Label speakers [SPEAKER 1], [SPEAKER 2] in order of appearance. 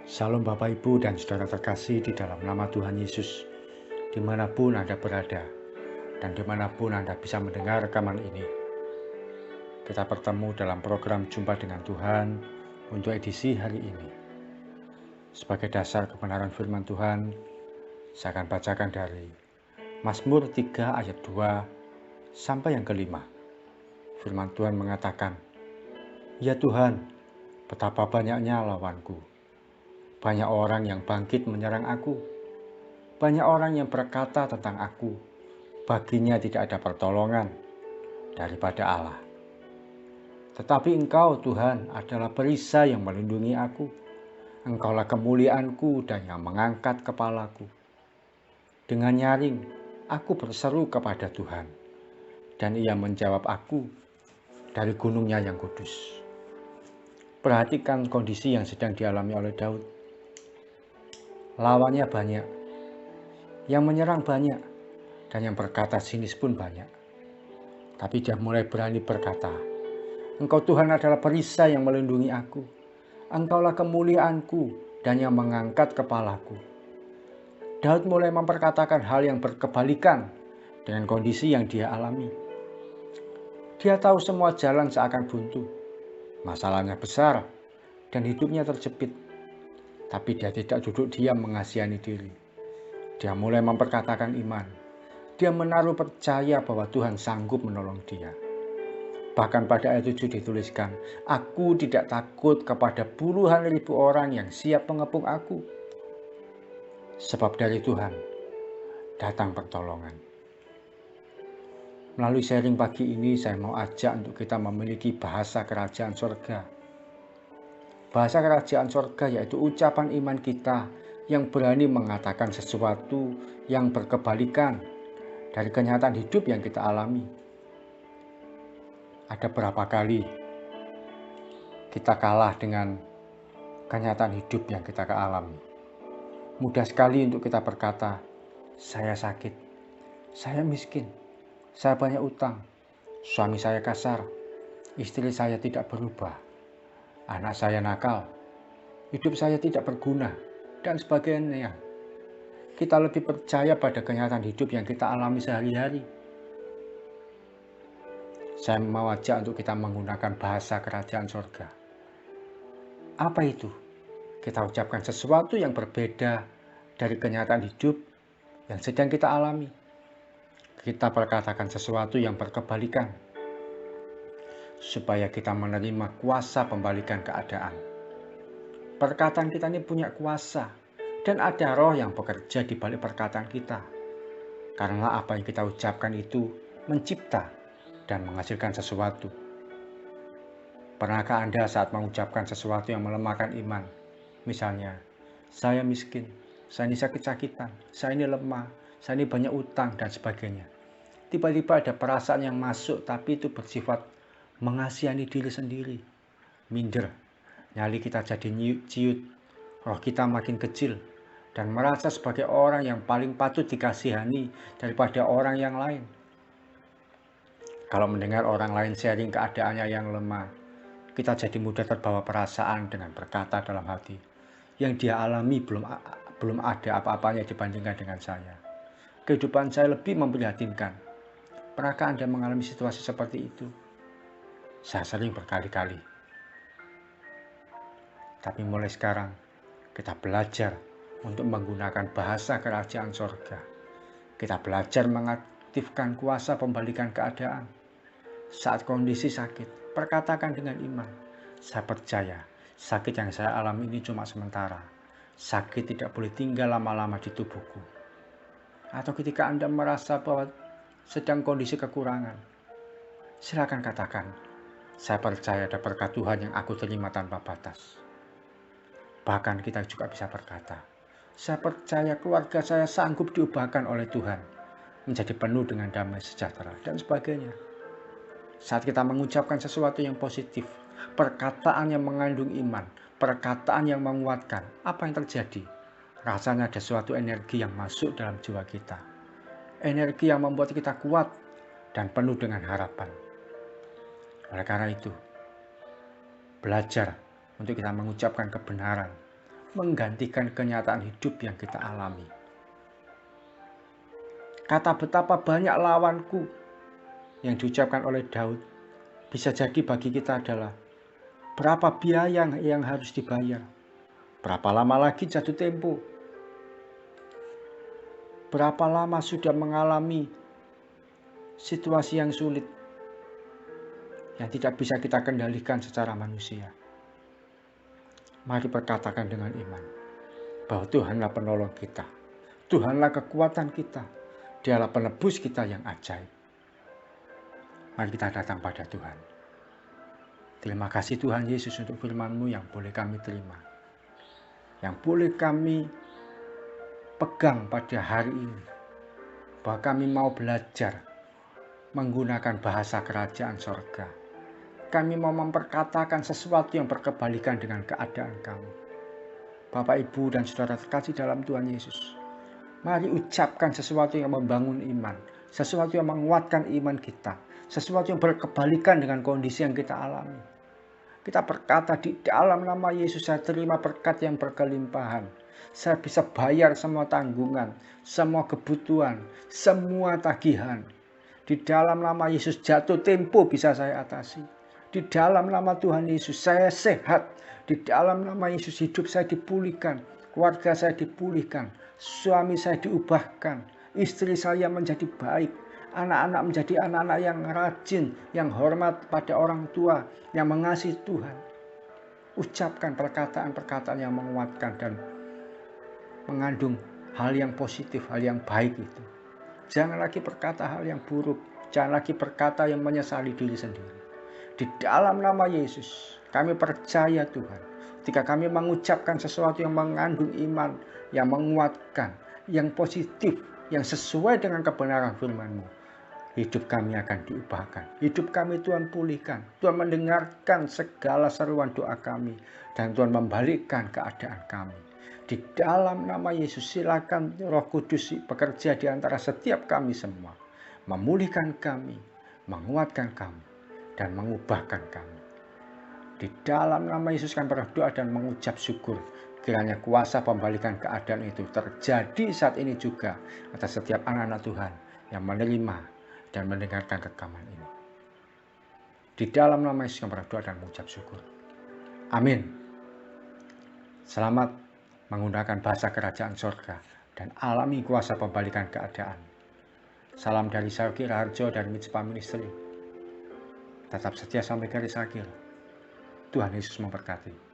[SPEAKER 1] Salam Bapak Ibu dan saudara terkasih di dalam nama Tuhan Yesus, dimanapun Anda berada dan dimanapun Anda bisa mendengar rekaman ini. Kita bertemu dalam program Jumpa dengan Tuhan untuk edisi hari ini. Sebagai dasar kebenaran firman Tuhan, saya akan bacakan dari Mazmur 3 ayat 2 sampai yang kelima. Firman Tuhan mengatakan, "Ya Tuhan, betapa banyaknya lawanku. Banyak orang yang bangkit menyerang aku. Banyak orang yang berkata tentang aku, baginya tidak ada pertolongan daripada Allah. Tetapi Engkau, Tuhan, adalah perisai yang melindungi aku. Engkaulah kemuliaanku dan yang mengangkat kepalaku. Dengan nyaring, aku berseru kepada Tuhan, dan Ia menjawab aku dari gunungnya yang kudus." Perhatikan kondisi yang sedang dialami oleh Daud. Lawannya banyak, yang menyerang banyak, dan yang berkata sinis pun banyak. Tapi dia mulai berani berkata, "Engkau Tuhan adalah perisai yang melindungi aku. Engkaulah kemuliaanku dan yang mengangkat kepalaku." Daud mulai memperkatakan hal yang berkebalikan dengan kondisi yang dia alami. Dia tahu semua jalan seakan buntu. Masalahnya besar dan hidupnya terjepit. Tapi dia tidak duduk diam mengasihani diri. Dia mulai memperkatakan iman. Dia menaruh percaya bahwa Tuhan sanggup menolong dia. Bahkan pada ayat 7 dituliskan, "Aku tidak takut kepada puluhan ribu orang yang siap mengepung aku. Sebab dari Tuhan datang pertolongan." Melalui sharing pagi ini saya mau ajak untuk kita memiliki bahasa kerajaan sorga. Bahasa kerajaan sorga yaitu ucapan iman kita yang berani mengatakan sesuatu yang berkebalikan dari kenyataan hidup yang kita alami. Ada berapa kali kita kalah dengan kenyataan hidup yang kita alami. Mudah sekali untuk kita berkata, "Saya sakit, saya miskin, saya banyak utang, suami saya kasar, istri saya tidak berubah, anak saya nakal, hidup saya tidak berguna," dan sebagainya. Kita lebih percaya pada kenyataan hidup yang kita alami sehari-hari. Saya mau ajak untuk kita menggunakan bahasa kerajaan sorga. Apa itu? Kita ucapkan sesuatu yang berbeda dari kenyataan hidup yang sedang kita alami. Kita perkatakan sesuatu yang berkebalikan, supaya kita menerima kuasa pembalikan keadaan. Perkataan kita ini punya kuasa, dan ada roh yang bekerja di balik perkataan kita. Karena apa yang kita ucapkan itu mencipta dan menghasilkan sesuatu. Pernahkah Anda saat mengucapkan sesuatu yang melemahkan iman? Misalnya, "Saya miskin, saya ini sakit-sakitan, saya ini lemah, saya ini banyak utang," dan sebagainya. Tiba-tiba ada perasaan yang masuk, tapi itu bersifat mengasihani diri sendiri. Minder, nyali kita jadi ciut, roh kita makin kecil, dan merasa sebagai orang yang paling patut dikasihani daripada orang yang lain. Kalau mendengar orang lain sharing keadaannya yang lemah, kita jadi mudah terbawa perasaan dengan berkata dalam hati, "Yang dia alami belum ada apa-apanya dibandingkan dengan saya. Kehidupan saya lebih memprihatinkan." Pernahkah Anda mengalami situasi seperti itu? Saya sering berkali-kali. Tapi mulai sekarang, kita belajar untuk menggunakan bahasa kerajaan sorga. Kita belajar mengaktifkan kuasa pembalikan keadaan. Saat kondisi sakit, perkatakan dengan iman, "Saya percaya sakit yang saya alami ini cuma sementara. Sakit tidak boleh tinggal lama-lama di tubuhku." Atau ketika Anda merasa bahwa sedang kondisi kekurangan, silakan katakan, "Saya percaya ada berkat Tuhan yang aku terima tanpa batas." Bahkan kita juga bisa berkata, "Saya percaya keluarga saya sanggup diubahkan oleh Tuhan menjadi penuh dengan damai sejahtera," dan sebagainya. Saat kita mengucapkan sesuatu yang positif, perkataan yang mengandung iman, perkataan yang menguatkan, apa yang terjadi? Rasanya ada suatu energi yang masuk dalam jiwa kita. Energi yang membuat kita kuat dan penuh dengan harapan. Oleh karena itu, belajar untuk kita mengucapkan kebenaran, menggantikan kenyataan hidup yang kita alami. Kata betapa banyak lawanku yang diucapkan oleh Daud bisa jadi bagi kita adalah berapa biaya yang harus dibayar, berapa lama lagi jatuh tempo, berapa lama sudah mengalami situasi yang sulit yang tidak bisa kita kendalikan secara manusia. Mari berkatakan dengan iman bahwa Tuhanlah penolong kita, Tuhanlah kekuatan kita, Dialah penebus kita yang ajaib. Mari kita datang pada Tuhan. Terima kasih Tuhan Yesus untuk firman-Mu yang boleh kami terima, yang boleh kami pegang pada hari ini, bahwa kami mau belajar menggunakan bahasa kerajaan sorga. Kami mau memperkatakan sesuatu yang berkebalikan dengan keadaan kami. Bapak, Ibu, dan Saudara terkasih dalam Tuhan Yesus, mari ucapkan sesuatu yang membangun iman, sesuatu yang menguatkan iman kita, sesuatu yang berkebalikan dengan kondisi yang kita alami. Kita berkata, di dalam nama Yesus saya terima berkat yang berkelimpahan. Saya bisa bayar semua tanggungan, semua kebutuhan, semua tagihan. Di dalam nama Yesus jatuh tempo bisa saya atasi. Di dalam nama Tuhan Yesus saya sehat. Di dalam nama Yesus hidup saya dipulihkan, keluarga saya dipulihkan, suami saya diubahkan, istri saya menjadi baik, anak-anak menjadi anak-anak yang rajin, yang hormat pada orang tua, yang mengasihi Tuhan. Ucapkan perkataan-perkataan yang menguatkan dan mengandung hal yang positif, hal yang baik itu. Jangan lagi berkata hal yang buruk, jangan lagi berkata yang menyesali diri sendiri. Di dalam nama Yesus, kami percaya Tuhan, ketika kami mengucapkan sesuatu yang mengandung iman, yang menguatkan, yang positif, yang sesuai dengan kebenaran firman-Mu, hidup kami akan diubahkan. Hidup kami Tuhan pulihkan. Tuhan mendengarkan segala seruan doa kami, dan Tuhan membalikkan keadaan kami. Di dalam nama Yesus, silakan Roh Kudus bekerja di antara setiap kami semua, memulihkan kami, menguatkan kami, dan mengubahkan kami. Di dalam nama Yesus kami berdoa dan mengucap syukur. Kiranya kuasa pembalikan keadaan itu terjadi saat ini juga atas setiap anak-anak Tuhan yang menerima dan mendengarkan rekaman ini. Di dalam nama Yesus kami berdoa dan mengucap syukur. Amin. Selamat menggunakan bahasa kerajaan sorga dan alami kuasa pembalikan keadaan. Salam dari saya, Ki Raharjo dari Mitspa Ministry. Tetap setia sampai garis akhir. Tuhan Yesus memberkati.